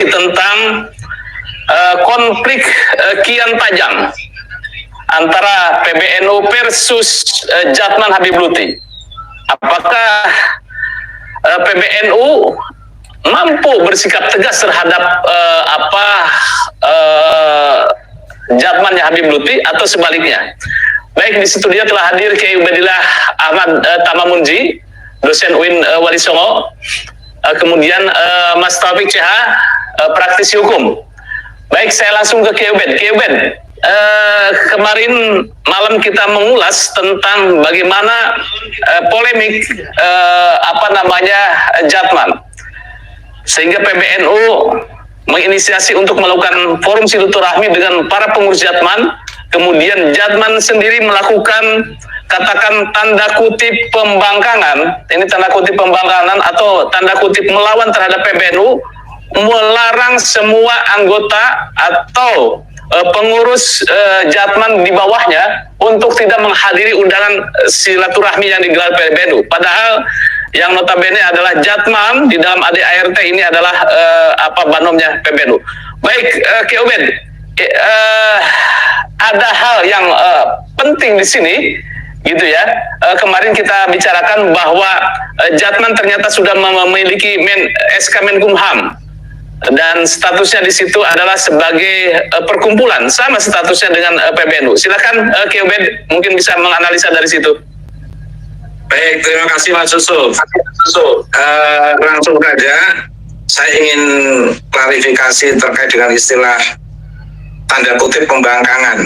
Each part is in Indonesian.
tentang konflik kian tajam antara PBNU versus Jatman Habib Lutfi. Apakah PBNU mampu bersikap tegas terhadap Jatmannya Habib Lutfi atau sebaliknya? Baik, di studio telah hadir Kiai Ubedillah Ahmad Tamamunji, dosen UIN Wali Songo, kemudian Mas Taufik CH, praktisi hukum. Baik, saya langsung ke Kiai Ubed. Kiai Ubed, kemarin malam kita mengulas tentang bagaimana polemik Jatman, sehingga PBNU menginisiasi untuk melakukan forum silaturahmi dengan para pengurus Jatman. Kemudian Jatman sendiri melakukan, katakan tanda kutip pembangkangan, ini tanda kutip pembangkangan atau tanda kutip melawan terhadap PBNU, melarang semua anggota atau pengurus Jatman di bawahnya untuk tidak menghadiri undangan silaturahmi yang digelar PBNU. Padahal yang notabene adalah Jatman di dalam ADART ini adalah banomnya PBNU. Baik, Ki Ubed, ada hal yang penting di sini, gitu ya. Kemarin kita bicarakan bahwa Jatman ternyata sudah memiliki SK Menkumham dan statusnya di situ adalah sebagai perkumpulan, sama statusnya dengan PBNU. Silakan Ki Ubed mungkin bisa menganalisa dari situ. Baik, terima kasih Mas Yusuf. Langsung saja, saya ingin klarifikasi terkait dengan istilah tanda kutip pembangkangan.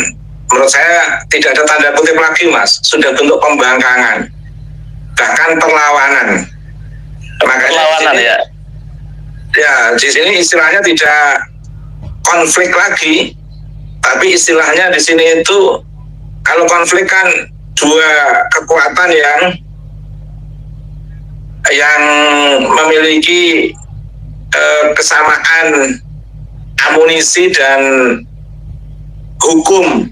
Menurut saya tidak ada tanda kutip lagi, Mas. Sudah bentuk pembangkangan, bahkan perlawanan. Perlawanan ya. Ya, di sini istilahnya tidak konflik lagi, tapi istilahnya di sini itu kalau konflik kan dua kekuatan yang memiliki kesamaan amunisi dan hukum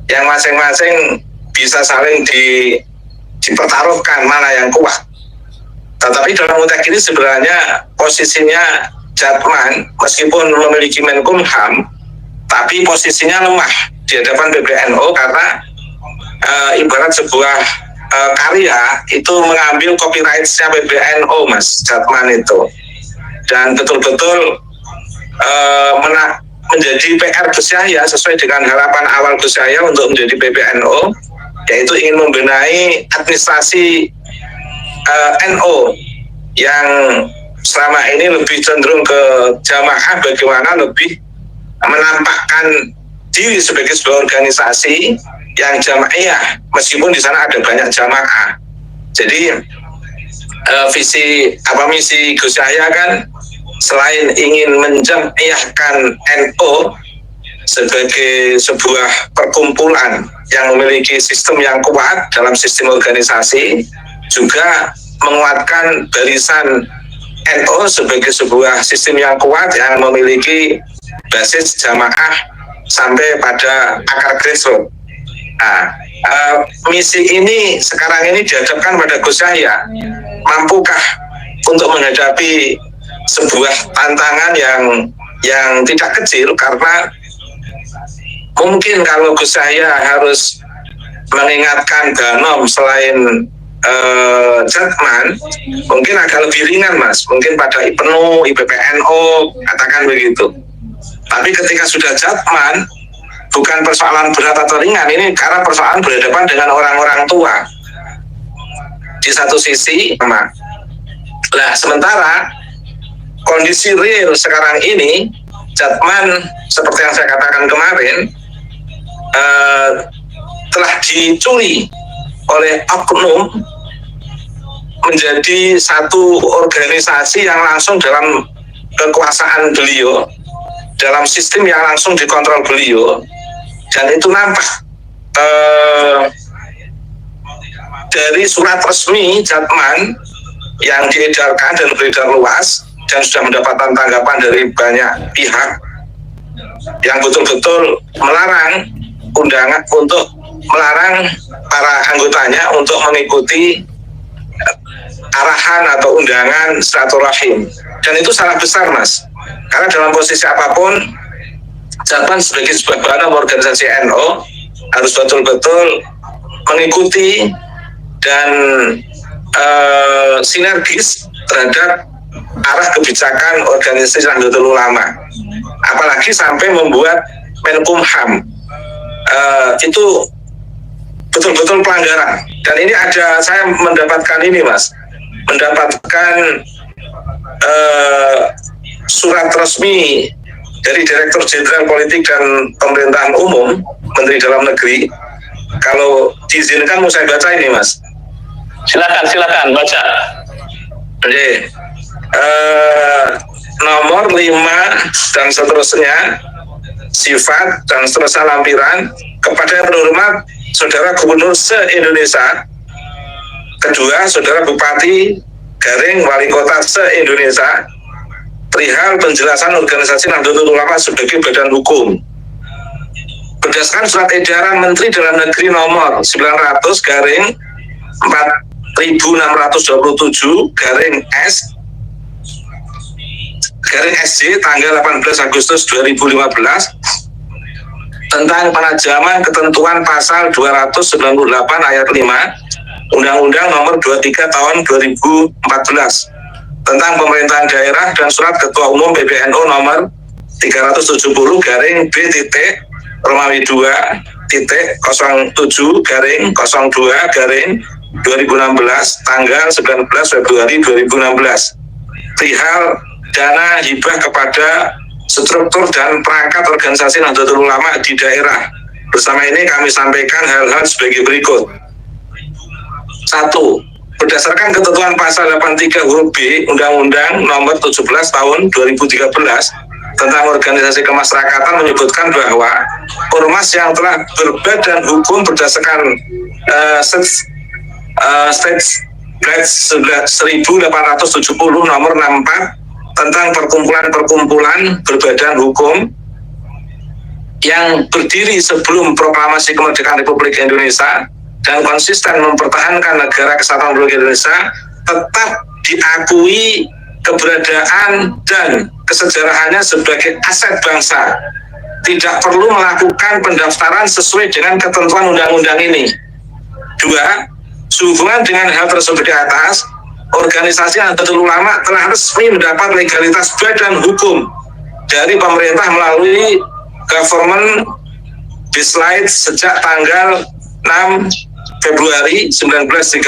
yang masing-masing bisa saling dipertaruhkan mana yang kuat. Tetapi dalam konteks ini sebenarnya posisinya Jatman meskipun memiliki Menkumham, tapi posisinya lemah di hadapan PBNU karena ibarat sebuah karya itu mengambil copyright-nya PBNU, Mas Jatman itu, dan betul-betul menjadi PR Gus Yahya sesuai dengan harapan awal Gus Yahya untuk menjadi PBNU, yaitu ingin membenahi administrasi NU yang selama ini lebih cenderung ke jamaah, bagaimana lebih menampakkan diri sebagai sebuah organisasi yang jamaah, meskipun di sana ada banyak jamaah. Jadi misi Gus Yahya kan selain ingin menjamaahkan NU sebagai sebuah perkumpulan yang memiliki sistem yang kuat dalam sistem organisasi, juga menguatkan barisan NU sebagai sebuah sistem yang kuat yang memiliki basis jamaah sampai pada akar grassroots. Nah, misi ini sekarang ini dihadapkan pada Gus Yahya. Mampukah untuk menghadapi sebuah tantangan yang tidak kecil, karena mungkin kalau Gus Yahya harus mengingatkan Danom selain Jatman, mungkin agak lebih ringan, Mas. Mungkin pada IPNU, IPPNU, katakan begitu. Tapi ketika sudah Jatman, bukan persoalan berat atau ringan, ini karena persoalan berhadapan dengan orang-orang tua di satu sisi. Nah, sementara kondisi real sekarang ini, Jatman seperti yang saya katakan kemarin telah dicuri oleh oknum menjadi satu organisasi yang langsung dalam kekuasaan beliau, dalam sistem yang langsung dikontrol beliau. Dan itu nampak dari surat resmi Jatman yang diedarkan dan beredar luas dan sudah mendapatkan tanggapan dari banyak pihak yang betul-betul melarang undangan untuk melarang para anggotanya untuk mengikuti arahan atau undangan silaturahim. Dan itu salah besar, Mas. Karena dalam posisi apapun, Jatman sebagai sebuah badan organisasi NU harus betul-betul mengikuti dan sinergis terhadap arah kebijakan organisasi Nahdlatul Ulama. Apalagi sampai membuat Menkumham itu betul-betul pelanggaran. Dan ini saya mendapatkan ini Mas, mendapatkan surat resmi dari Direktur Jenderal Politik dan Pemerintahan Umum Menteri Dalam Negeri. Kalau diizinkan mau saya baca ini Mas. Silakan baca. Oke. Nomor 5 dan seterusnya, sifat dan seterusnya lampiran kepada yang terhormat Saudara Gubernur se-Indonesia, kedua Saudara Bupati Garing Wali Kota se-Indonesia, perihal penjelasan organisasi Nahdlatul Ulama sebagai badan hukum. Berdasarkan surat edaran Menteri Dalam Negeri nomor 900 garing 4627 garing S garing SJ tanggal 18 Agustus 2015 tentang penajaman ketentuan pasal 298 ayat 5 Undang-Undang nomor 23 tahun 2014 tentang pemerintahan daerah dan surat Ketua Umum PBNU nomor 370 garing B titik Romawi 2 titik 07 garing 02 garing 2016 tanggal 19 Februari 2016 perihal dana hibah kepada struktur dan perangkat organisasi Nahdlatul Ulama di daerah. Bersama ini kami sampaikan hal-hal sebagai berikut. 1. Berdasarkan ketentuan pasal 83 huruf B Undang-Undang nomor 17 tahun 2013 tentang organisasi kemasyarakatan menyebutkan bahwa ormas yang telah berbadan hukum berdasarkan Statutes 1870 nomor 64 tentang perkumpulan-perkumpulan berbadan hukum yang berdiri sebelum proklamasi kemerdekaan Republik Indonesia dan konsisten mempertahankan negara kesatuan Republik Indonesia tetap diakui keberadaan dan kesejarahannya sebagai aset bangsa, tidak perlu melakukan pendaftaran sesuai dengan ketentuan undang-undang ini. 2. Sehubungan dengan hal tersebut di atas, organisasi Nahdlatul Ulama telah resmi mendapat legalitas badan hukum dari pemerintah melalui government Bizlight sejak tanggal 6 Februari 1930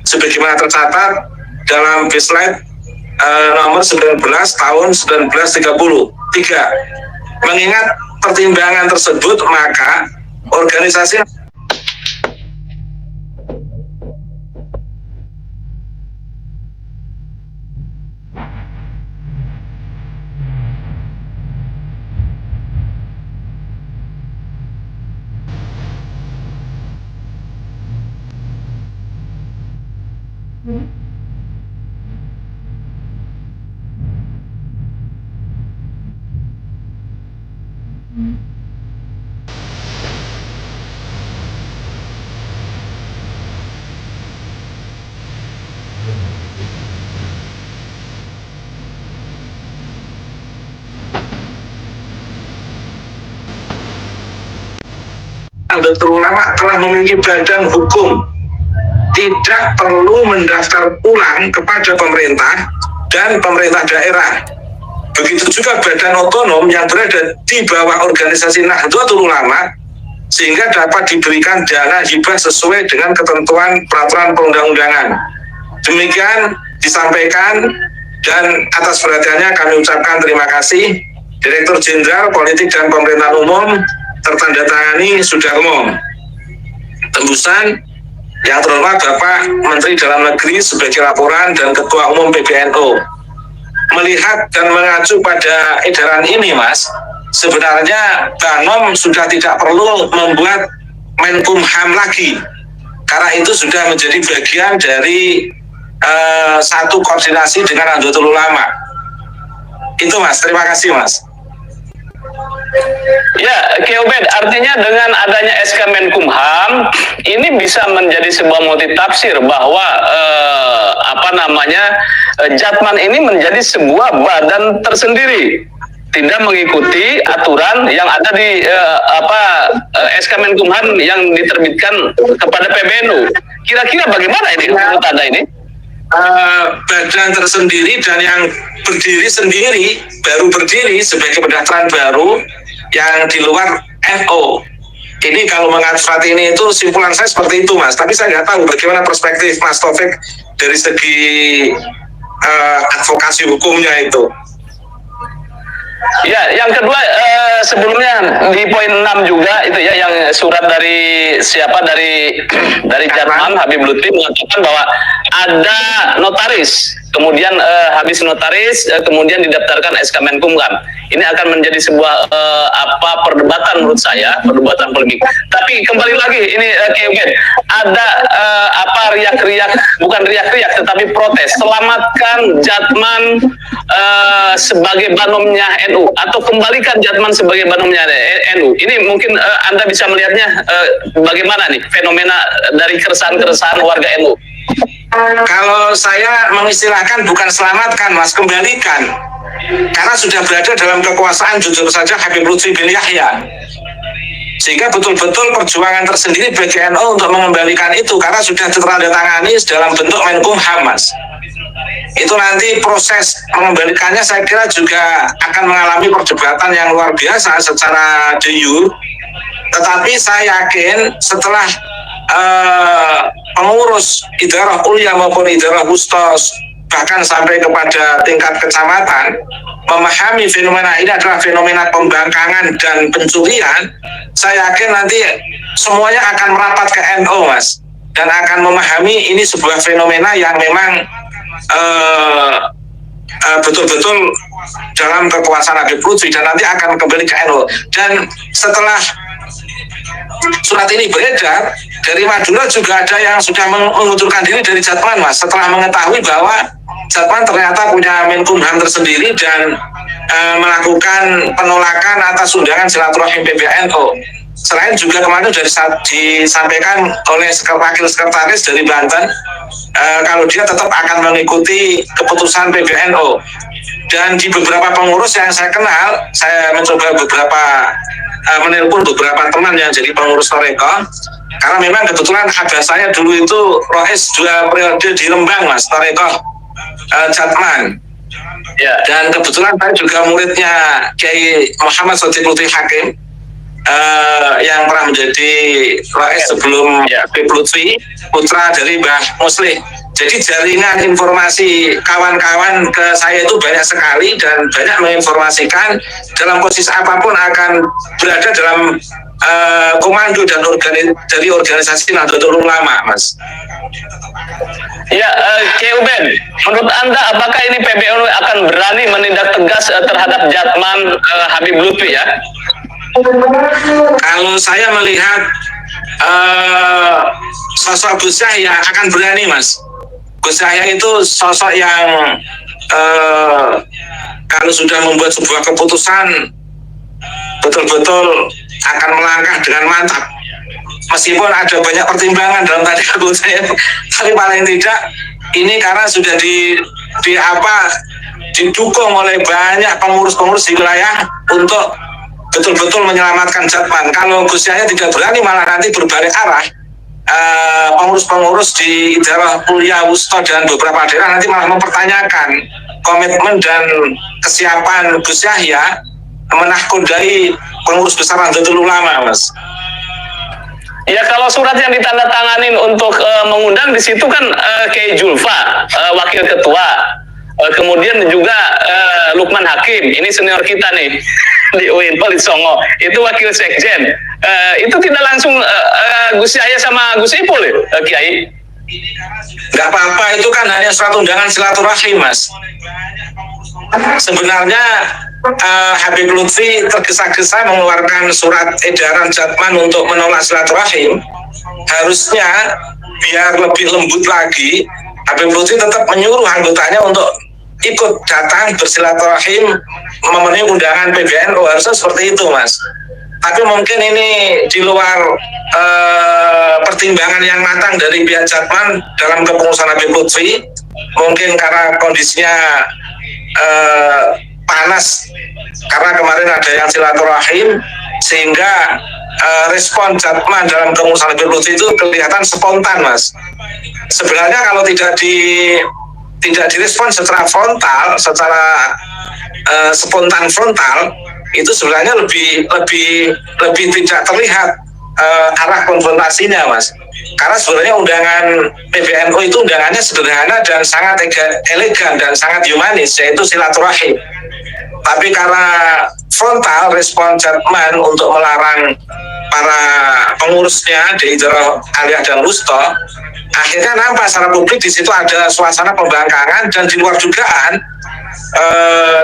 sebagaimana tercatat dalam Bizlight nomor 19 tahun 1930. 3. Mengingat pertimbangan tersebut, maka organisasi Nahdlatul Ulama telah memiliki badan hukum, tidak perlu mendaftar ulang kepada pemerintah dan pemerintah daerah. Begitu juga badan otonom yang berada di bawah organisasi Nahdlatul Ulama sehingga dapat diberikan dana hibah sesuai dengan ketentuan peraturan perundang-undangan. Demikian disampaikan dan atas perhatiannya kami ucapkan terima kasih. Direktur Jenderal Politik dan Pemerintahan Umum tertandatangani Sudarmo. Tembusan yang terhormat Bapak Menteri Dalam Negeri sebagai laporan dan Ketua Umum PBNU. Melihat dan mengacu pada edaran ini Mas, sebenarnya Banom sudah tidak perlu membuat Menkumham lagi karena itu sudah menjadi bagian dari satu koordinasi dengan Nahdlatul Ulama. Itu Mas, terima kasih Mas. Ya, Keobed, artinya dengan adanya SK Menkumham ini bisa menjadi sebuah multitafsir bahwa Jatman ini menjadi sebuah badan tersendiri, tidak mengikuti aturan yang ada di SK Menkumham yang diterbitkan kepada PBNU. Kira-kira bagaimana ini menurut Anda ini? Badan tersendiri dan yang berdiri sendiri, baru berdiri sebagai pendaftaran baru yang di luar NO. Ini kalau mengacu surat ini itu simpulan saya seperti itu, Mas. Tapi saya nggak tahu bagaimana perspektif Mas Taufik dari segi advokasi hukumnya itu. Ya, yang kedua sebelumnya di poin 6 juga itu ya, yang surat dari dari Jatman Habib Lutfi mengatakan bahwa ada notaris, kemudian habis notaris kemudian didaftarkan SK Menkumham. Ini akan menjadi sebuah perdebatan menurut saya, perdebatan polemik. Tapi kembali lagi ini Kevin, ada riak-riak, bukan riak-riak tetapi protes, selamatkan Jatman sebagai banomnya NU atau kembalikan Jatman sebagai banomnya NU. Ini mungkin Anda bisa melihatnya bagaimana nih fenomena dari keresahan-keresahan warga NU. Kalau saya mengistilahkan bukan selamatkan, Mas, kembalikan. Karena sudah berada dalam kekuasaan jujur saja Habib Lutfi bin Yahya. Sehingga betul-betul perjuangan tersendiri bagi NU untuk mengembalikan itu karena sudah ditandatangani dalam bentuk Menkumham, Mas. Itu nanti proses mengembalikannya saya kira juga akan mengalami perdebatan yang luar biasa secara de jure. Tetapi saya yakin setelah pengurus idarah ulia maupun idarah wustos bahkan sampai kepada tingkat kecamatan memahami fenomena ini adalah fenomena pembangkangan dan pencurian, saya yakin nanti semuanya akan merapat ke NU, Mas, dan akan memahami ini sebuah fenomena yang memang betul-betul dalam kekuasaan Habib Lutfi dan nanti akan kembali ke NU. Dan setelah surat ini beredar dari Madura juga ada yang sudah mengundurkan diri dari Jatman, Mas, setelah mengetahui bahwa Jatman ternyata punya Menkumham tersendiri dan melakukan penolakan atas undangan silaturahim PBNU. Selain juga kemarin sudah disampaikan oleh wakil sekretaris dari Banten kalau dia tetap akan mengikuti keputusan PBNU. Dan di beberapa pengurus yang saya kenal, saya mencoba menelpon beberapa teman yang jadi pengurus Toreko, karena memang kebetulan ada saya dulu itu Rois 2 periode di Lembang, Mas, Toreko Jatman. Ya. Dan kebetulan saya juga muridnya Kiai Muhammad Shodiq Lutfi Hakim yang pernah menjadi Rois sebelum Habib Lutfi, putra dari Mbah Muslih. Jadi jaringan informasi kawan-kawan ke saya itu banyak sekali dan banyak menginformasikan dalam posisi apapun akan berada dalam komando dan dari organisasi Nahdlatul Ulama, Mas. Ya, Keuben, menurut Anda apakah ini PBNU akan berani menindak tegas terhadap Jatman Habib Lutfi ya? Kalau saya melihat sosok Gus Yahya akan berani, Mas. Gus Yahya itu sosok yang kalau sudah membuat sebuah keputusan betul-betul akan melangkah dengan mantap. Meskipun ada banyak pertimbangan dalam tadi saya, tapi paling tidak ini karena sudah didukung oleh banyak pengurus-pengurus di wilayah untuk betul-betul menyelamatkan Jatman. Kalau Gus Yahya tidak berani, malah nanti berbalik arah. Pengurus-pengurus di idarah kuliah Wusto dan beberapa daerah nanti malah mempertanyakan komitmen dan kesiapan Gus Yahya menahkodai pengurus besar Nahdlatul Ulama, Mas. Ya, kalau surat yang ditandatanganin untuk mengundang di situ kan Kiai Julfa, wakil ketua, kemudian juga Lukman Hakim, ini senior kita nih di UIN Palit Songo, itu wakil sekjen. Itu tidak langsung Gus Yahya sama Gus Ipul ya, Kiai? Nggak apa-apa, itu kan hanya surat undangan silaturahim, Mas. Sebenarnya Habib Lutfi tergesa-gesa mengeluarkan surat edaran Jatman untuk menolak silaturahim. Harusnya biar lebih lembut lagi, Habib Lutfi tetap menyuruh anggotanya untuk ikut datang bersilaturahim memenuhi undangan PBNU, harusnya seperti itu Mas. Tapi mungkin ini di luar pertimbangan yang matang dari pihak Jatman dalam kepengurusan Habib Lutfi. Mungkin karena kondisinya panas karena kemarin ada yang silaturahim, sehingga respon Jatman dalam kepengurusan Habib Lutfi itu kelihatan spontan Mas. Sebenarnya kalau tidak direspon secara frontal, secara spontan frontal, itu sebenarnya lebih tidak terlihat arah konfrontasinya Mas. Karena sebenarnya undangan PBNU itu undangannya sederhana dan sangat elegan dan sangat humanis, yaitu silaturahim. Tapi karena frontal respon Jatman untuk melarang para pengurusnya di Idroh Aliyah dan Wusta, akhirnya nampak secara publik di situ ada suasana pembangkangan, dan di luar dugaan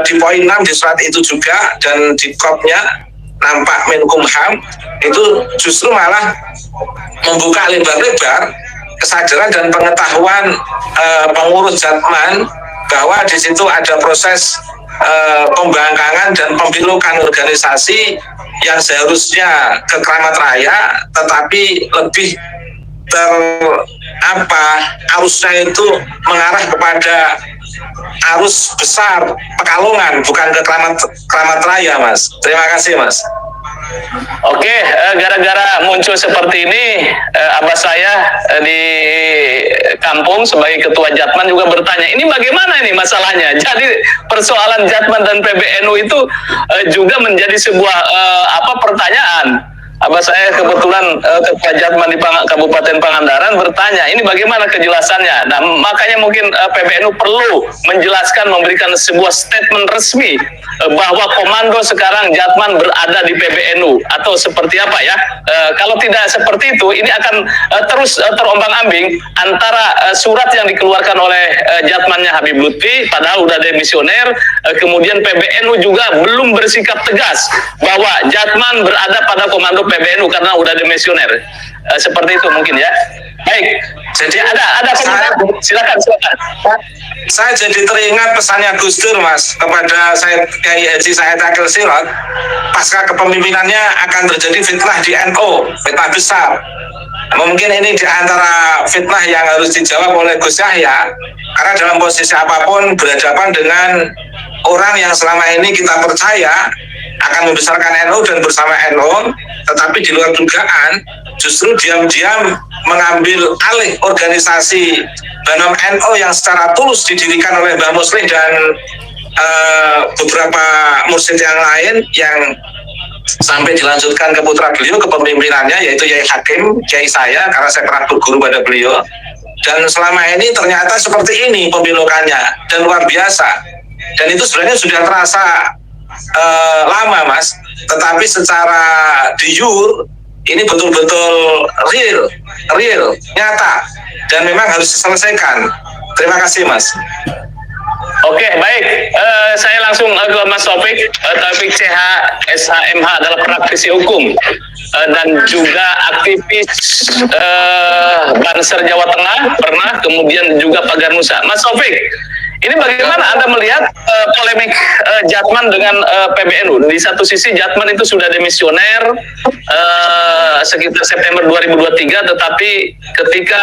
di poin 6 di surat itu juga dan di kopnya nampak Menkumham itu justru malah membuka lebar-lebar kesadaran dan pengetahuan pengurus Jatman bahwa di situ ada proses pembangkangan dan pembelokan organisasi yang seharusnya ke Keramat Raya, tetapi lebih arusnya itu mengarah kepada arus besar Pekalongan, bukan ke Keramat Raya Mas. Terima kasih Mas. Oke, gara-gara muncul seperti ini, abah saya di kampung sebagai ketua Jatman juga bertanya, ini bagaimana ini masalahnya? Jadi persoalan Jatman dan PBNU itu juga menjadi sebuah pertanyaan. Abah saya kebetulan ketua Jatman di Kabupaten Pangandaran bertanya, ini bagaimana kejelasannya? Nah, makanya mungkin PBNU perlu menjelaskan, memberikan sebuah statement resmi bahwa komando sekarang Jatman berada di PBNU atau seperti apa ya. Kalau tidak seperti itu, ini akan terus terombang-ambing antara surat yang dikeluarkan oleh Jatmannya Habib Lutfi, padahal udah demisioner, kemudian PBNU juga belum bersikap tegas bahwa Jatman berada pada komando PBNU karena udah demisioner. Seperti itu mungkin ya. Baik, jadi ada silakan. Saya jadi teringat pesannya Gus Dur Mas kepada saya Kiai Haji Said Akil Sirot, pasca kepemimpinannya akan terjadi fitnah di NU, fitnah besar. Mungkin ini di antara fitnah yang harus dijawab oleh Gus Yahya, karena dalam posisi apapun berhadapan dengan orang yang selama ini kita percaya akan membesarkan NU dan bersama NU, tetapi di luar dugaan justru diam-diam mengambil alih organisasi Banom NU yang secara tulus didirikan oleh Mbah Muslim dan beberapa mursyid yang lain, yang sampai dilanjutkan ke putra beliau kepemimpinannya, yaitu Yai Hakim, Kiai saya, karena saya pernah berguru pada beliau. Dan selama ini ternyata seperti ini pembelokannya, dan luar biasa. Dan itu sebenarnya sudah terasa lama Mas, tetapi secara de jure ini betul-betul real, nyata, dan memang harus diselesaikan. Terima kasih Mas. Oke, baik. Saya langsung ke Mas Taufik. Taufik CH, SHMH adalah praktisi hukum dan juga aktivis Banser Jawa Tengah pernah, kemudian juga Pagar Nusa. Mas Taufik, ini bagaimana Anda melihat polemik Jatman dengan PBNU? Di satu sisi Jatman itu sudah demisioner sekitar September 2023, tetapi ketika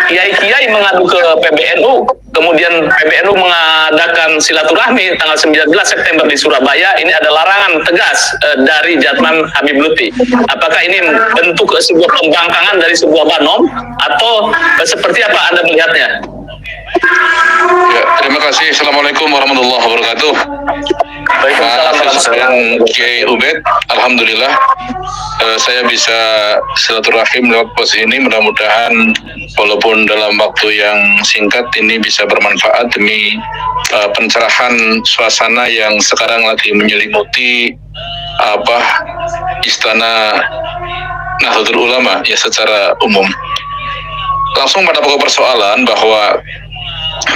kiai-kiai mengadu ke PBNU, kemudian PBNU mengadakan silaturahmi tanggal 19 September di Surabaya, ini ada larangan tegas dari Jatman Habib Lutfi. Apakah ini bentuk sebuah pembangkangan dari sebuah Banom, atau seperti apa Anda melihatnya? Ya, terima kasih. Assalamualaikum warahmatullahi wabarakatuh. Saya Kiai Ubed. Alhamdulillah saya bisa silaturahim lewat posisi ini. Mudah-mudahan walaupun dalam waktu yang singkat ini bisa bermanfaat demi pencerahan suasana yang sekarang lagi menyelimuti Istana Nahdlatul Ulama ya secara umum. Langsung pada pokok persoalan bahwa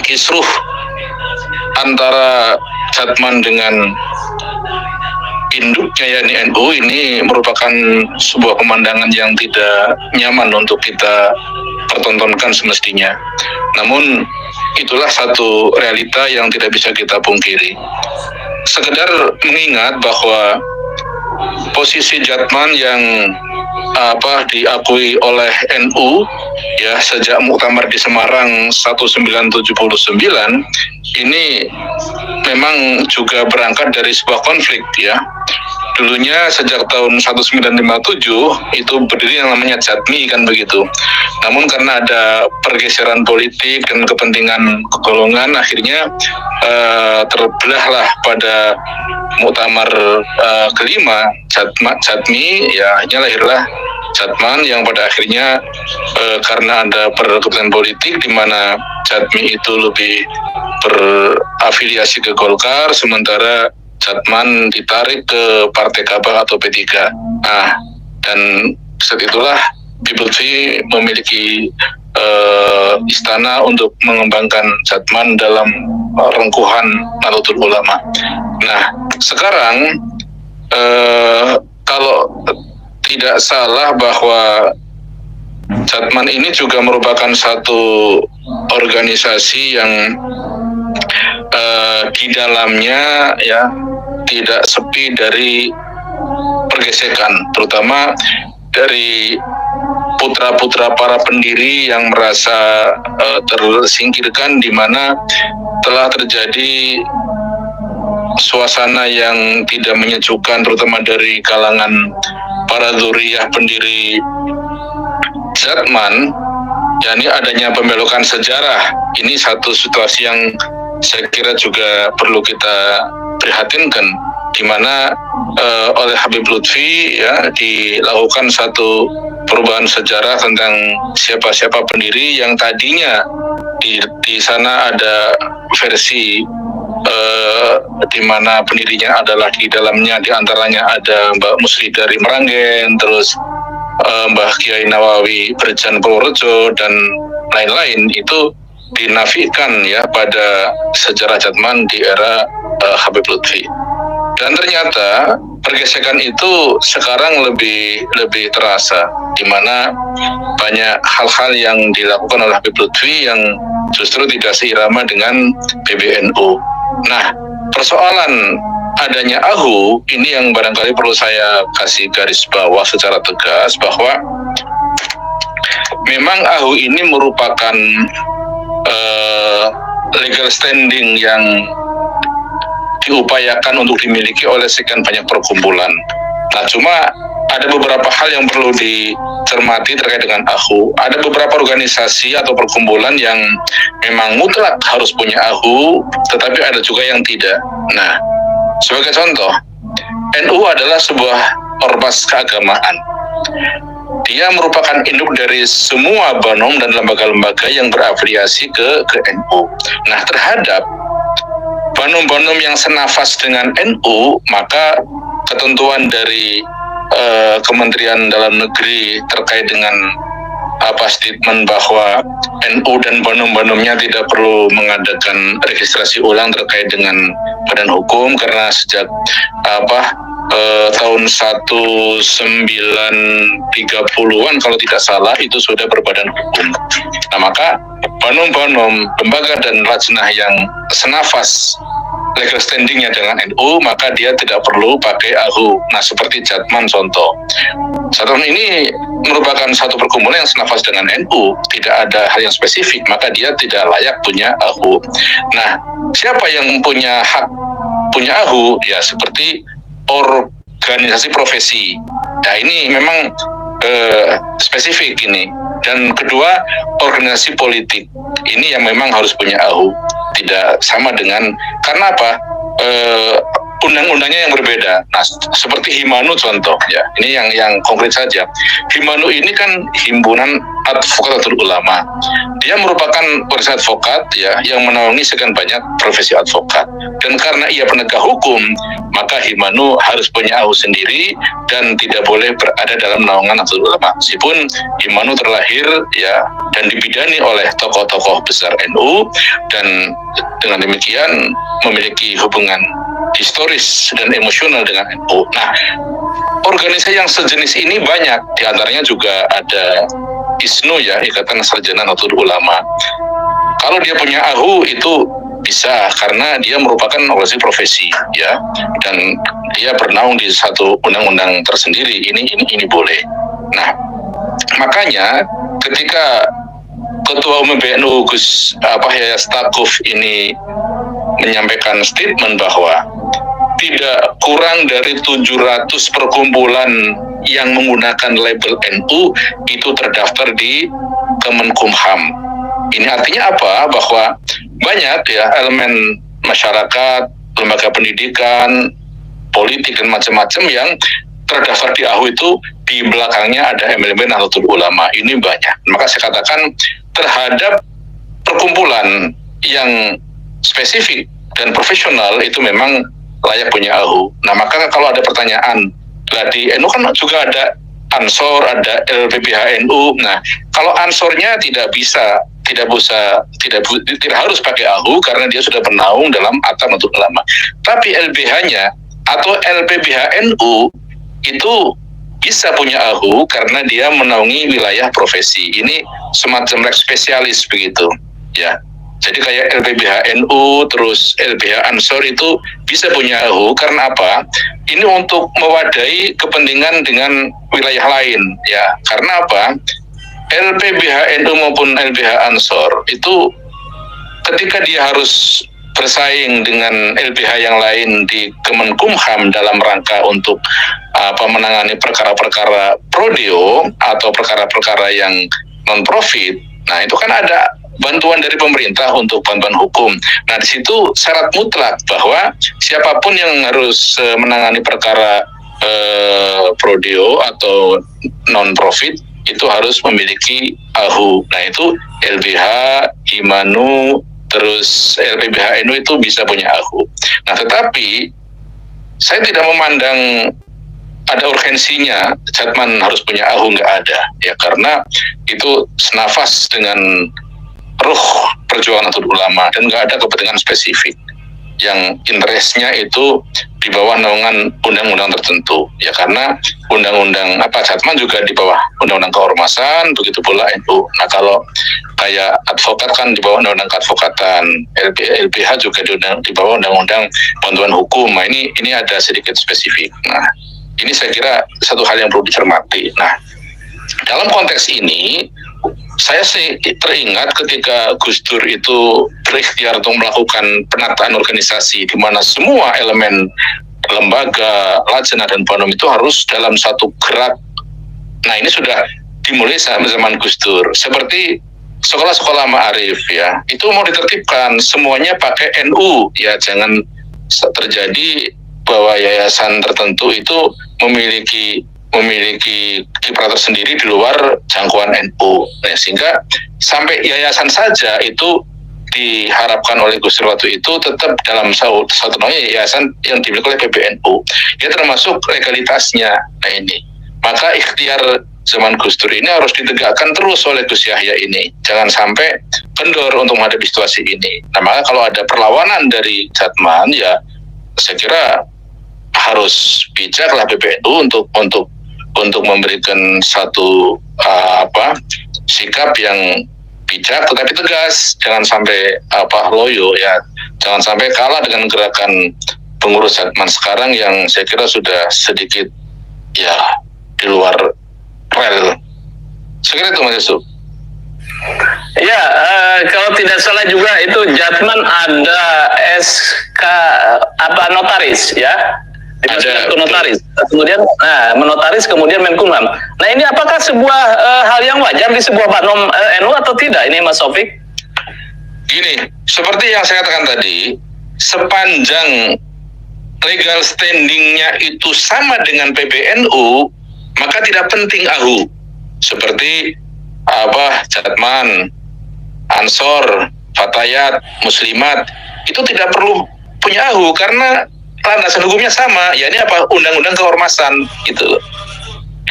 kisruh antara Jatman dengan induknya yakni NU ini merupakan sebuah pemandangan yang tidak nyaman untuk kita pertontonkan semestinya. Namun itulah satu realita yang tidak bisa kita pungkiri. Sekedar mengingat bahwa posisi Jatman yang diakui oleh NU ya sejak Muktamar di Semarang 1979 ini memang juga berangkat dari sebuah konflik ya. Dulunya sejak tahun 1957 itu berdiri yang namanya Jatmi kan begitu. Namun karena ada pergeseran politik dan kepentingan golongan akhirnya terbelahlah pada Muktamar kelima Jatmi ya akhirnya lahirlah Jatman yang pada akhirnya karena ada kepentingan politik di mana Jatmi itu lebih berafiliasi ke Golkar sementara Jatman ditarik ke Partai Kabah atau P3. Nah, dan saat itulah Habib Lutfi memiliki istana untuk mengembangkan Jatman dalam rengkuhan Nahdlatul Ulama. Nah, sekarang kalau tidak salah bahwa Jatman ini juga merupakan satu organisasi yang di dalamnya ya tidak sepi dari pergesekan, terutama dari putra-putra para pendiri yang merasa tersingkirkan, di mana telah terjadi suasana yang tidak menyejukkan, terutama dari kalangan para dzurriyyah pendiri Jatman. yakni adanya pembelokan sejarah. Ini satu situasi yang saya kira juga perlu kita prihatinkan, di mana oleh Habib Lutfi ya dilakukan satu perubahan sejarah tentang siapa-siapa pendiri yang tadinya di sana ada versi di mana pendirinya adalah di dalamnya diantaranya ada Mbak Musri dari Meranggen, terus Mbah Kiai Nawawi Berjan Purworejo dan lain-lain, itu dinafikan ya pada sejarah Jatman di era Habib Lutfi. Dan ternyata pergesekan itu sekarang lebih terasa, di mana banyak hal-hal yang dilakukan oleh Habib Lutfi yang justru tidak seirama dengan PBNU. Nah, persoalan adanya AHU ini yang barangkali perlu saya kasih garis bawah secara tegas, bahwa memang AHU ini merupakan legal standing yang diupayakan untuk dimiliki oleh sekian banyak perkumpulan. Nah, cuma ada beberapa hal yang perlu dicermati terkait dengan AHU. Ada beberapa organisasi atau perkumpulan yang memang mutlak harus punya AHU, tetapi ada juga yang tidak. Nah, sebagai contoh, NU adalah sebuah ormas keagamaan. Dia merupakan induk dari semua banom dan lembaga-lembaga yang berafiliasi ke NU. Nah, terhadap banom-banom yang senafas dengan NU, maka ketentuan dari Kementerian Dalam Negeri terkait dengan statement bahwa NU dan banom-banomnya tidak perlu mengadakan registrasi ulang terkait dengan badan hukum, karena sejak tahun 1930-an kalau tidak salah itu sudah berbadan hukum. Nah, maka banom-banom, lembaga dan lajnah yang senafas legal standingnya dengan NU, maka dia tidak perlu pakai AHU. Nah, seperti Jatman contoh. Jatman ini merupakan satu perkumpulan yang senafas dengan NU, tidak ada hal yang spesifik, maka dia tidak layak punya AHU. Nah, siapa yang punya hak punya AHU? Ya, seperti organisasi profesi. Nah, ini memang spesifik ini. Dan kedua, organisasi politik. Ini yang memang harus punya AHU. Tidak sama dengan, karena apa? Undang-undangnya yang berbeda. Nah, seperti Himanu contoh ya. Ini yang konkret saja. Himanu ini kan himpunan advokat ulama. Dia merupakan organisasi advokat ya yang menaungi sekian banyak profesi advokat. Dan karena ia penegak hukum, maka Himanu harus punya AHU sendiri dan tidak boleh berada dalam naungan Nahdlatul Ulama. Meskipun Himanu terlahir ya dan dibidani oleh tokoh-tokoh besar NU, dan dengan demikian memiliki hubungan historis dan emosional dengan NU. Nah, organisasi yang sejenis ini banyak, diantaranya juga ada ISNU ya, Ikatan Sarjana Nahdlatul Ulama. Kalau dia punya AHU itu bisa karena dia merupakan organisasi profesi ya, dan dia bernaung di satu undang-undang tersendiri. Ini boleh. Nah, makanya ketika Ketua Umum PBNU Gus Yahya Stakuf ini menyampaikan statement bahwa tidak kurang dari 700 perkumpulan yang menggunakan label NU itu terdaftar di Kemenkumham. Ini artinya apa? Bahwa banyak ya elemen masyarakat, lembaga pendidikan, politik dan macam-macam yang terdaftar di AHU itu di belakangnya ada elemen Nahdlatul Ulama. Ini banyak. Maka saya katakan terhadap perkumpulan yang spesifik dan profesional itu memang layak punya AHU. Nah, maka kalau ada pertanyaan, di NU kan juga ada Ansor, ada LPBHNU. Nah, kalau Ansornya tidak harus pakai AHU karena dia sudah bernaung dalam Akta Nahdlatul Ulama. Tapi LBH-nya atau LPBHNU itu bisa punya AHU karena dia menaungi wilayah profesi. Ini semacam lex spesialis begitu, ya. Jadi kayak LPBHNU terus LBH Ansor itu bisa punya AHU karena apa? Ini untuk mewadahi kepentingan dengan wilayah lain, ya. Karena apa? LPBHNU maupun LBH Ansor itu ketika dia harus bersaing dengan LBH yang lain di Kemenkumham dalam rangka untuk menangani perkara-perkara prodeo atau perkara-perkara yang non-profit. Nah, itu kan ada bantuan dari pemerintah untuk bantuan hukum. Nah, di situ syarat mutlak bahwa siapapun yang harus menangani perkara prodeo atau non-profit itu harus memiliki AHU. Nah, itu LBH, Himanu, terus LPBHNU itu bisa punya AHU. Nah, tetapi saya tidak memandang ada urgensinya Jatman harus punya AHU, nggak ada. Ya, karena itu senafas dengan ruh perjuangan Nahdlatul Ulama dan nggak ada kepentingan spesifik yang interestnya itu di bawah naungan undang-undang tertentu. Ya, karena undang-undang Jatman juga di bawah undang-undang keormasan, begitu pula NU. Nah, kalau kayak advokat kan di bawah undang-undang keadvokatan, LBH juga di bawah undang-undang bantuan hukum. Nah, ini ada sedikit spesifik. Nah, ini saya kira satu hal yang perlu dicermati. Nah, dalam konteks ini saya sih teringat ketika Gus Dur itu berikhtiar untuk melakukan penataan organisasi di mana semua elemen lembaga, lajnah dan banom itu harus dalam satu gerak. Nah, ini sudah dimulai zaman Gus Dur. Seperti sekolah-sekolah ma'arif ya, itu mau ditertibkan semuanya pakai NU ya, jangan terjadi bahwa yayasan tertentu itu memiliki kiprah tersendiri di luar jangkauan NU. Nah, sehingga sampai yayasan saja itu diharapkan oleh Gus Dur waktu itu tetap dalam satu yayasan yang dimiliki oleh PBNU. Ya, termasuk legalitasnya. Nah, ini. Maka ikhtiar zaman Gus Dur ini harus ditegakkan terus oleh Gus Yahya ini. Jangan sampai kendor untuk menghadapi situasi ini. Nah, maka kalau ada perlawanan dari Jatman, ya saya kira harus bijaklah PBNU untuk memberikan satu sikap yang bijak tetapi tegas, jangan sampai loyo ya, jangan sampai kalah dengan gerakan pengurus Jatman sekarang yang saya kira sudah sedikit ya di luar rel. Saya kira itu Mas Yusuf. Ya, kalau tidak salah juga itu Jatman ada SK notaris ya. Ada notaris, kemudian menotaris, kemudian Menkumham. Nah, ini apakah sebuah hal yang wajar di sebuah banom NU atau tidak ini Mas Sofik? Gini, seperti yang saya katakan tadi, sepanjang legal standingnya itu sama dengan PBNU, maka tidak penting AHU. Seperti Jatman, Ansor, Fatayat, Muslimat, itu tidak perlu punya AHU karena landasan hukumnya sama, ya ini undang-undang keormasan gitu.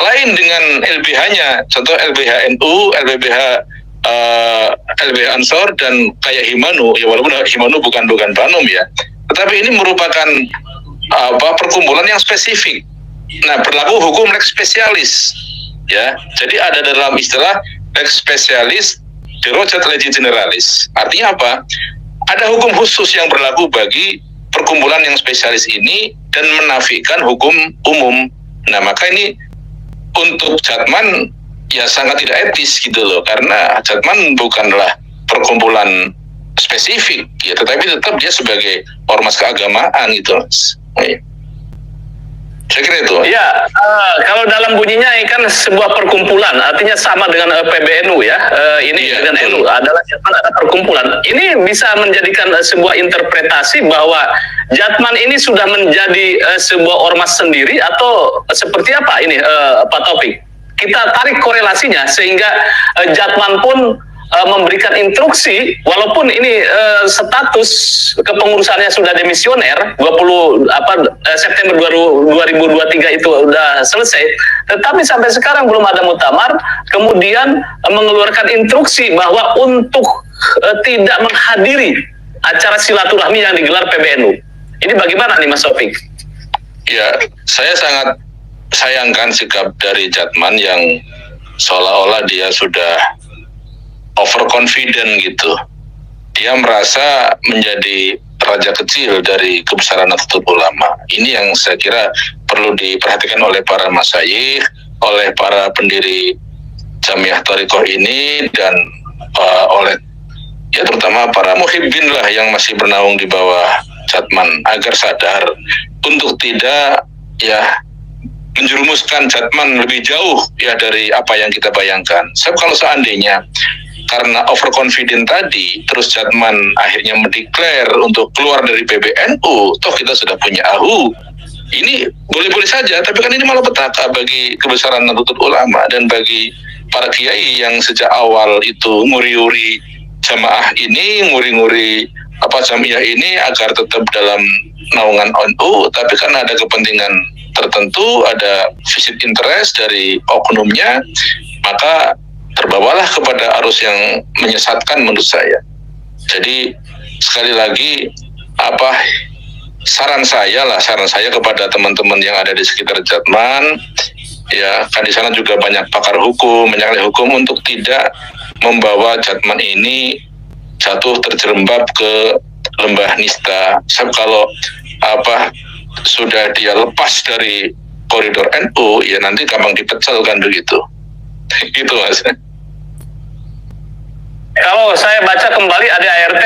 Lain dengan LBH-nya, contoh LBH-NU, LBH Ansor dan kayak Himanu, ya walaupun Himanu bukan banom ya, tetapi ini merupakan perkumpulan yang spesifik. Nah, berlaku hukum lex spesialis, ya. Jadi ada dalam istilah lex spesialis derajat legis generalis. Artinya apa? Ada hukum khusus yang berlaku bagi perkumpulan yang spesialis ini dan menafikan hukum umum. Nah, maka ini untuk Jatman ya sangat tidak etis gitu loh, karena Jatman bukanlah perkumpulan spesifik ya, tetapi tetap dia sebagai ormas keagamaan gitu, Mas. Saya kira itu. Ya, kalau dalam bunyinya ini kan sebuah perkumpulan, artinya sama dengan PBNU ya. Ini Iya, dengan betul. NU adalah Jatman ada perkumpulan. Ini bisa menjadikan sebuah interpretasi bahwa Jatman ini sudah menjadi sebuah ormas sendiri atau seperti apa ini, Pak Taufik? Kita tarik korelasinya sehingga Jatman pun memberikan instruksi, walaupun ini status kepengurusannya sudah demisioner 20 September 2023 itu sudah selesai, tetapi sampai sekarang belum ada muktamar, kemudian mengeluarkan instruksi bahwa untuk tidak menghadiri acara silaturahmi yang digelar PBNU. Ini bagaimana nih Mas Taufik? Ya, saya sangat sayangkan sikap dari Jatman yang seolah-olah dia sudah overconfident gitu. Dia merasa menjadi raja kecil dari kebesaran Nahdlatul Ulama. Ini yang saya kira perlu diperhatikan oleh para masyayikh, oleh para pendiri Jamiah Thariqah ini, dan oleh ya terutama para muhibbin lah yang masih bernaung di bawah Jatman, agar sadar untuk tidak ya menjerumuskan Jatman lebih jauh ya dari apa yang kita bayangkan. Sebab kalau seandainya karena overconfident tadi, terus Jatman akhirnya mendeklar untuk keluar dari PBNU, toh kita sudah punya AHU. Ini boleh-boleh saja, tapi kan ini malah petaka bagi kebesaran Nahdlatul Ulama dan bagi para kiai yang sejak awal itu nguri-nguri jamaah ini, nguri-nguri jamiah ini agar tetap dalam naungan NU, tapi karena ada kepentingan tertentu, ada visit interest dari oknumnya, maka terbawalah kepada arus yang menyesatkan menurut saya. Jadi sekali lagi saran saya kepada teman-teman yang ada di sekitar Jatman, ya kan di sana juga banyak pakar hukum, banyak ahli hukum, untuk tidak membawa Jatman ini jatuh terjerembab ke lembah nista. Sebab kalau sudah dia lepas dari koridor NU, ya nanti gampang dipecel kan begitu. Gitu Mas. Kalau saya baca kembali ADART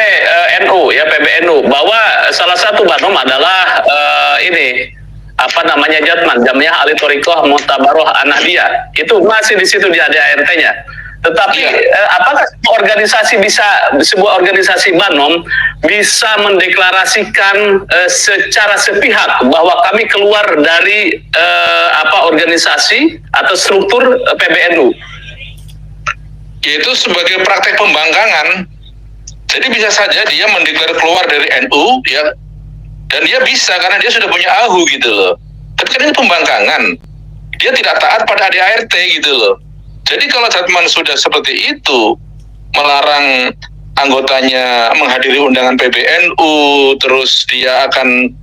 NU ya, PBNU, bahwa salah satu banom adalah Jatman, Jamiah Ahli Thariqah Mu'tabaroh An-Nahdiyah. Itu masih di situ di ADART-nya. Tetapi apakah sebuah organisasi banom bisa mendeklarasikan secara sepihak bahwa kami keluar dari organisasi atau struktur PBNU? Yaitu sebagai praktek pembangkangan. Jadi bisa saja dia mendeklar keluar dari NU ya, dan dia bisa karena dia sudah punya AHU gitu loh. Tapi kan ini pembangkangan, dia tidak taat pada ADART gitu loh. Jadi kalau Jatman sudah seperti itu, melarang anggotanya menghadiri undangan PBNU, terus dia akan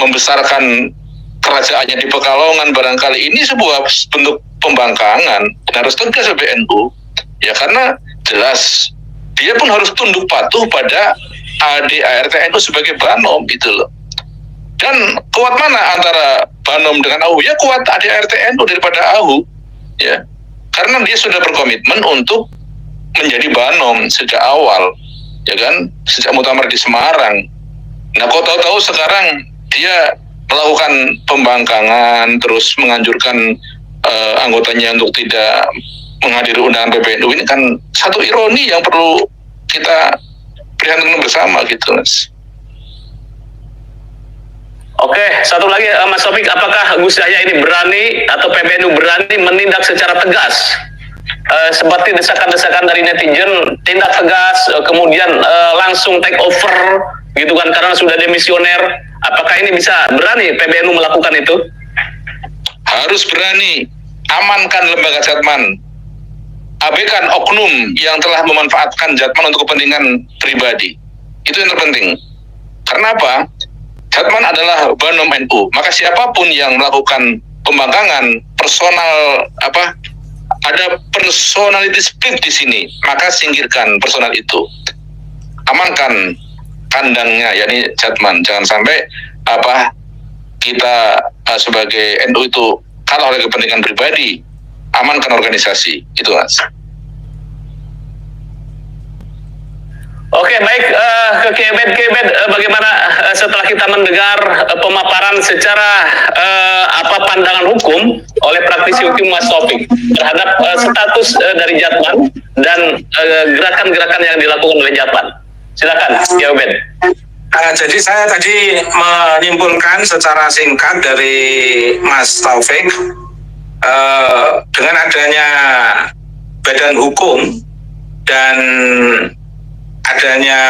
membesarkan kerajaannya di Pekalongan, barangkali ini sebuah bentuk pembangkangan, dan harus tegas PBNU. Ya karena jelas dia pun harus tunduk patuh pada ADART NU sebagai banom gitu loh. Dan kuat mana antara banom dengan AHU? Ya kuat ADART NU daripada AHU. Ya. Karena dia sudah berkomitmen untuk menjadi banom sejak awal. Ya kan? Sejak muktamar di Semarang. Nah, kok tahu-tahu sekarang dia melakukan pembangkangan, terus menganjurkan anggotanya untuk tidak menghadiri undangan PBNU, ini kan satu ironi yang perlu kita prihatin bersama gitu Mas. Oke, satu lagi Mas Taufik, apakah Gus Yahya ini berani atau PBNU berani menindak secara tegas seperti desakan-desakan dari netizen, tindak tegas, kemudian langsung take over gitu kan karena sudah demisioner? Apakah ini bisa berani PBNU melakukan itu? Harus berani. Amankan lembaga Jatman. Abaikan oknum yang telah memanfaatkan Jatman untuk kepentingan pribadi. Itu yang terpenting. Karena apa? Jatman adalah banom NU. Maka siapapun yang melakukan pembangkangan personal ada personality split di sini, maka singkirkan personal itu. Amankan kandangnya, yakni Jatman. Jangan sampai kita sebagai NU itu kalah oleh kepentingan pribadi. Amankan organisasi. Itu, Mas. Oke, baik, ke Kebet, bagaimana setelah kita mendengar pemaparan secara pandangan hukum oleh praktisi hukum Mas Taufik terhadap status dari Jatman dan gerakan-gerakan yang dilakukan oleh Jatman. Silakan, Kebet. Jadi saya tadi menyimpulkan secara singkat dari Mas Taufik, dengan adanya badan hukum dan adanya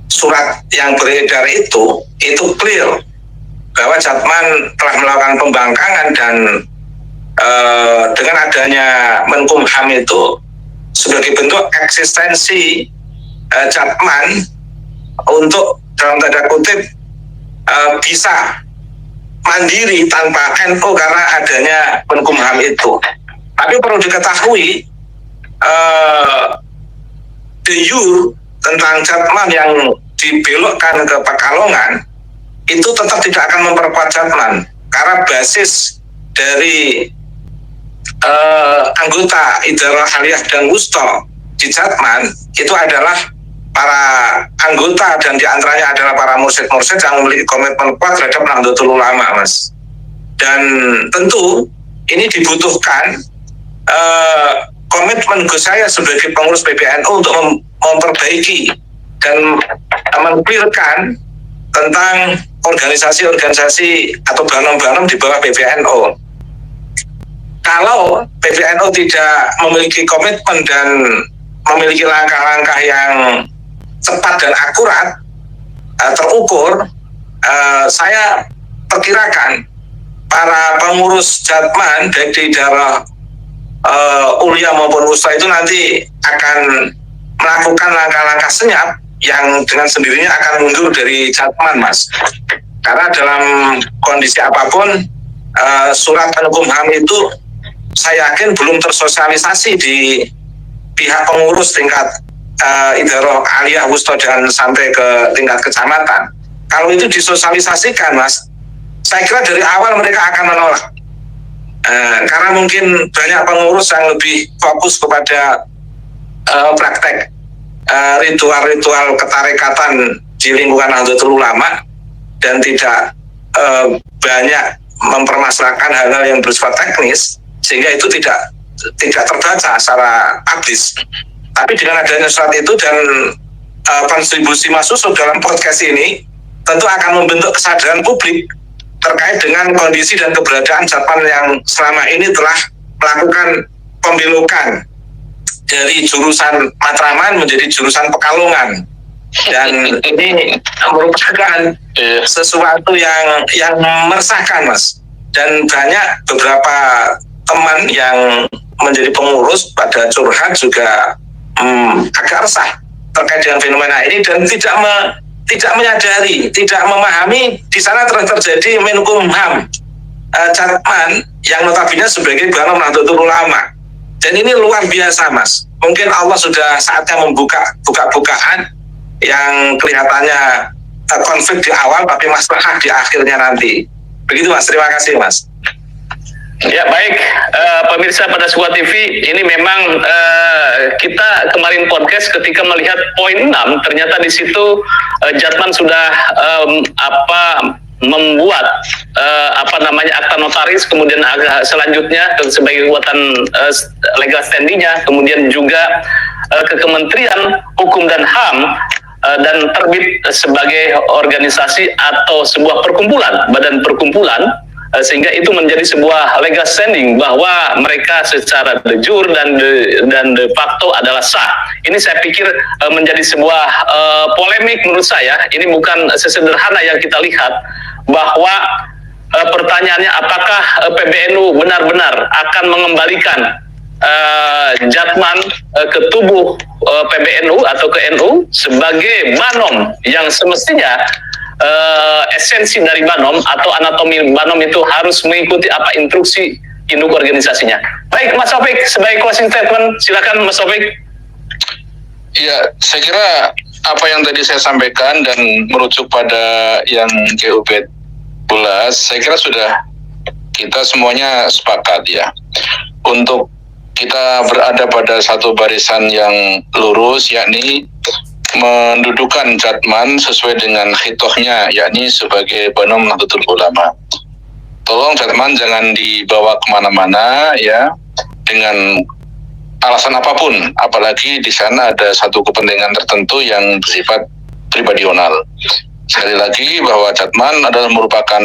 surat yang beredar itu clear bahwa Jatman telah melakukan pembangkangan dan dengan adanya Menkumham itu sebagai bentuk eksistensi Jatman untuk dalam tanda kutip bisa mandiri tanpa NU karena adanya Menkumham itu. Tapi perlu diketahui de jure tentang Jatman yang dibelokkan ke Pekalongan itu tetap tidak akan memperkuat Jatman karena basis dari anggota Idarah Aliyah dan Wusta di Jatman itu adalah para anggota dan diantaranya adalah para mursyid-mursyid yang memiliki komitmen kuat terhadap Nahdlatul Ulama, Mas. Dan tentu ini dibutuhkan komitmen Gus saya sebagai pengurus PBNU untuk memperbaiki dan mengklirkan tentang organisasi-organisasi atau banom-banom di bawah PBNU. Kalau PBNU tidak memiliki komitmen dan memiliki langkah-langkah yang cepat dan akurat, terukur, saya perkirakan para pengurus Jatman baik di daerah Ulia maupun Wusta itu nanti akan melakukan langkah-langkah senyap yang dengan sendirinya akan mundur dari Jatman, Mas. Karena dalam kondisi apapun surat Menkumham itu saya yakin belum tersosialisasi di pihak pengurus tingkat Idarah Aliyah Wusta dan sampai ke tingkat kecamatan. Kalau itu disosialisasikan, Mas, saya kira dari awal mereka akan menolak. Karena mungkin banyak pengurus yang lebih fokus kepada praktek ritual-ritual ketarekatan di lingkungan Nahdlatul Ulama dan tidak banyak mempermasalahkan hal-hal yang bersifat teknis, sehingga itu tidak terbaca secara publis. Tapi dengan adanya surat itu dan kontribusi Mas Yusuf dalam podcast ini tentu akan membentuk kesadaran publik terkait dengan kondisi dan keberadaan Jatman yang selama ini telah melakukan pembelokan dari jurusan Matraman menjadi jurusan Pekalongan, dan ini merupakan sesuatu yang meresahkan, Mas. Dan banyak beberapa teman yang menjadi pengurus pada curhat juga agak resah terkait dengan fenomena ini dan tidak menyadari, tidak memahami di sana terjadi Menkumham Jatman yang notabene sebagai banom Nahdlatul Ulama. Dan ini luar biasa, Mas. Mungkin Allah sudah saatnya buka-bukaan yang kelihatannya konflik di awal tapi maslahah di akhirnya nanti. Begitu, Mas. Terima kasih, Mas. Ya, baik, pemirsa pada Suara TV, ini memang kita kemarin podcast ketika melihat poin 6, ternyata di situ Jatman sudah membuat akta notaris, kemudian selanjutnya sebagai kekuatan legal standingnya, kemudian juga ke Kementerian Hukum dan HAM dan terbit sebagai organisasi atau sebuah perkumpulan, badan perkumpulan, sehingga itu menjadi sebuah legal standing bahwa mereka secara de jure dan de facto adalah sah. Ini saya pikir menjadi sebuah polemik menurut saya. Ini bukan sesederhana yang kita lihat bahwa pertanyaannya apakah PBNU benar-benar akan mengembalikan Jatman ke tubuh PBNU atau ke NU sebagai banom yang semestinya esensi dari banom atau anatomi banom itu harus mengikuti apa instruksi induk organisasinya. Baik, Mas Taufik, sebagai closing statement, silakan Mas Taufik. Ya, saya kira apa yang tadi saya sampaikan dan merujuk pada yang GUB 11, saya kira sudah kita semuanya sepakat ya. Untuk kita berada pada satu barisan yang lurus, yakni mendudukan Jatman sesuai dengan khitohnya, yakni sebagai Banom Nahdlatul Ulama. Tolong Jatman jangan dibawa kemana-mana ya, dengan alasan apapun, apalagi di sana ada satu kepentingan tertentu yang bersifat pribadional. Sekali lagi bahwa Jatman adalah merupakan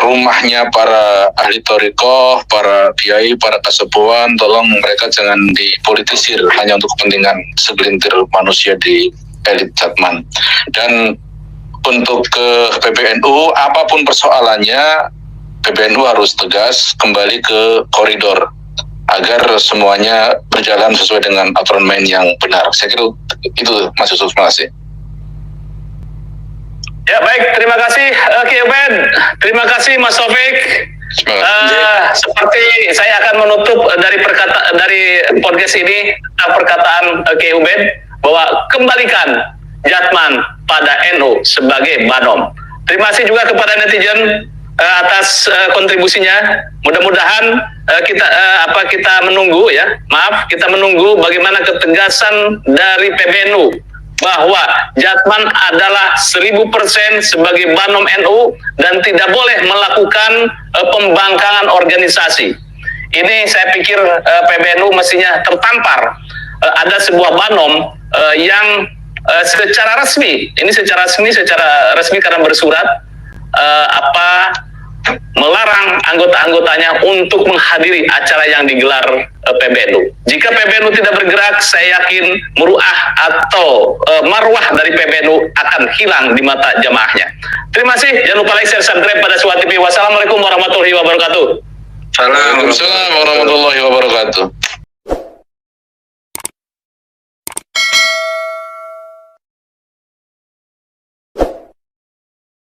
rumahnya para ahli thariqah, para kiai, para kasepuhan. Tolong mereka jangan dipolitisir hanya untuk kepentingan segelintir manusia di elit Jatman. Dan untuk ke PBNU, apapun persoalannya, PBNU harus tegas kembali ke koridor agar semuanya berjalan sesuai dengan aturan main yang benar. Saya kira itu, Mas Yusuf. Terima kasih. Ya, baik, terima kasih Ki Ubed, terima kasih Mas Taufik. Seperti saya akan menutup dari podcast ini perkataan Ki Ubed bahwa kembalikan Jatman pada NU sebagai Banom. Terima kasih juga kepada netizen atas kontribusinya. Mudah-mudahan kita menunggu bagaimana ketegasan dari PBNU bahwa Jatman adalah 1000% sebagai Banom NU dan tidak boleh melakukan pembangkangan organisasi. Ini saya pikir PBNU mestinya tertampar. Ada sebuah Banom yang secara resmi karena bersurat melarang anggota-anggotanya untuk menghadiri acara yang digelar PBNU. Jika PBNU tidak bergerak, saya yakin muruah atau marwah dari PBNU akan hilang di mata jamaahnya. Terima kasih. Jangan lupa like, share, subscribe pada Suara TV. Wassalamualaikum warahmatullahi wabarakatuh. Waalaikumsalam warahmatullahi wabarakatuh.